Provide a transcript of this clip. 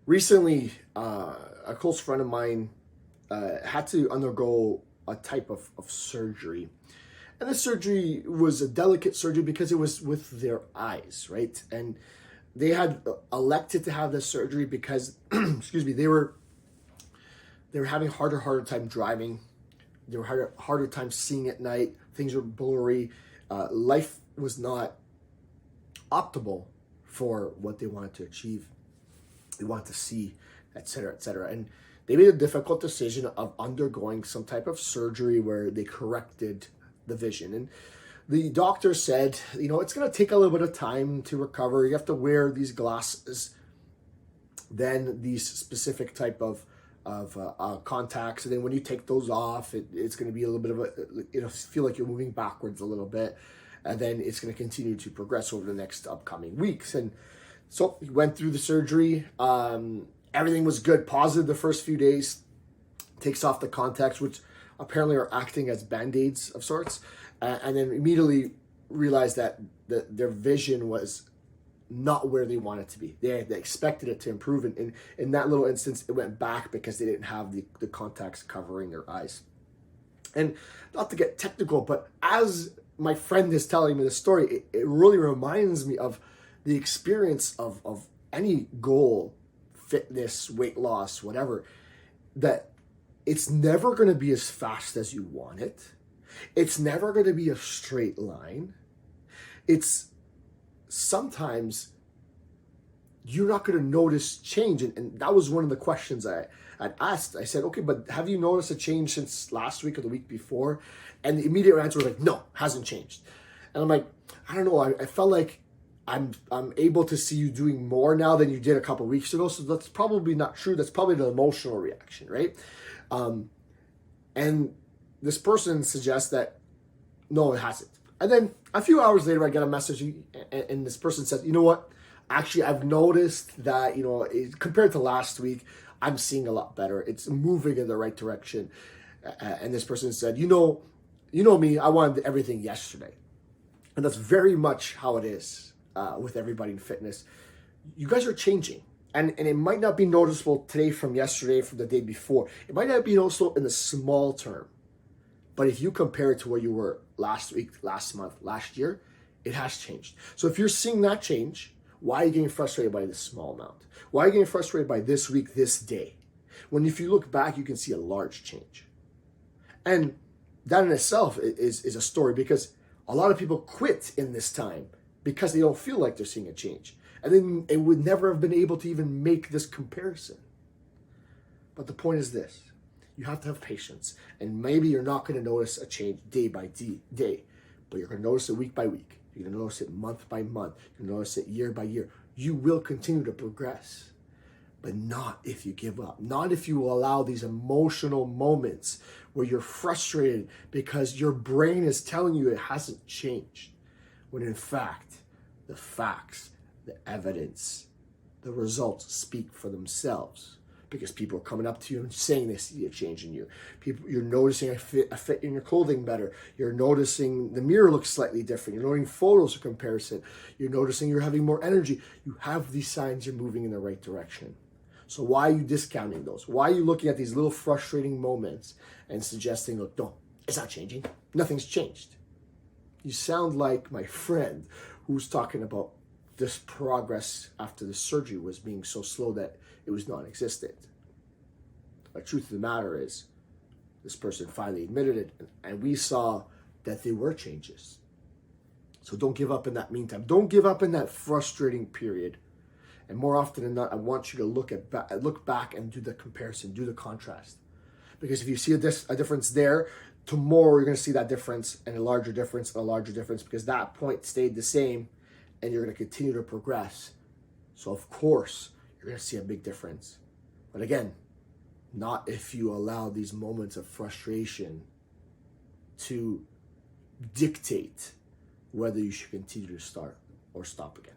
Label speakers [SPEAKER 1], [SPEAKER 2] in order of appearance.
[SPEAKER 1] Recently, a close friend of mine had to undergo a type of surgery. And this surgery was a delicate surgery because it was with their eyes, right? And they had elected to have this surgery because, excuse me, they were having harder time driving. They were harder time seeing at night. Things were blurry. Life was not optimal for what they wanted to achieve. They wanted to see, etc., etc. And they made a difficult decision of undergoing some type of surgery where they corrected the vision. And the doctor said, it's going to take a little bit of time to recover. You have to wear these glasses, then these specific type of contacts. And then when you take those off, it's going to be a little bit of feel like you're moving backwards a little bit. And then it's going to continue to progress over the next upcoming weeks. And so he went through the surgery. Everything was good, positive the first few days. Takes off the contacts, which apparently are acting as band-aids of sorts. And then immediately realized that their vision was not where they wanted to be. They expected it to improve. And in that little instance, it went back because they didn't have the contacts covering their eyes. And not to get technical, but as my friend is telling me the story, it really reminds me of the experience of any goal, fitness, weight loss, whatever, that it's never going to be as fast as you want it. It's never going to be a straight line. It's sometimes you're not going to notice change. And that was one of the questions I asked. I said, okay, but have you noticed a change since last week or the week before? And the immediate answer was like, no, hasn't changed. And I'm like, I don't know. I felt like I'm able to see you doing more now than you did a couple of weeks ago. So that's probably not true. That's probably the emotional reaction, right? And this person suggests that, no, it hasn't. And then a few hours later, I get a message and this person says, you know what? Actually, I've noticed that, compared to last week, I'm seeing a lot better. It's moving in the right direction. And this person said, you know me, I wanted everything yesterday. And that's very much how it is with everybody in fitness. You guys are changing. And it might not be noticeable today from yesterday, from the day before. It might not be noticeable in the small term. But if you compare it to where you were last week, last month, last year, it has changed. So if you're seeing that change, why are you getting frustrated by this small amount? Why are you getting frustrated by this week, this day? When if you look back, you can see a large change. And that in itself is a story, because a lot of people quit in this time because they don't feel like they're seeing a change. And then it would never have been able to even make this comparison. But the point is this. You have to have patience. And maybe you're not going to notice a change day by day, but you're going to notice it week by week. You're going to notice it month by month. You're going to notice it year by year. You will continue to progress, but not if you give up. Not if you allow these emotional moments where you're frustrated because your brain is telling you it hasn't changed, when in fact, the facts, the evidence, the results speak for themselves. Because people are coming up to you and saying they see a change in you. You're noticing a fit in your clothing better. You're noticing the mirror looks slightly different. You're noticing photos of comparison. You're noticing you're having more energy. You have these signs you're moving in the right direction. So why are you discounting those? Why are you looking at these little frustrating moments and suggesting, look, no, it's not changing. Nothing's changed. You sound like my friend who's talking about this progress after the surgery was being so slow that it was non-existent. The truth of the matter is, this person finally admitted it, and we saw that there were changes. So don't give up in that meantime. Don't give up in that frustrating period. And more often than not, I want you to look back and do the comparison, do the contrast. Because if you see a difference there, tomorrow you're going to see that difference, and a larger difference, and a larger difference, because that point stayed the same, and you're going to continue to progress. So of course, you're going to see a big difference. But again, not if you allow these moments of frustration to dictate whether you should continue to start or stop again.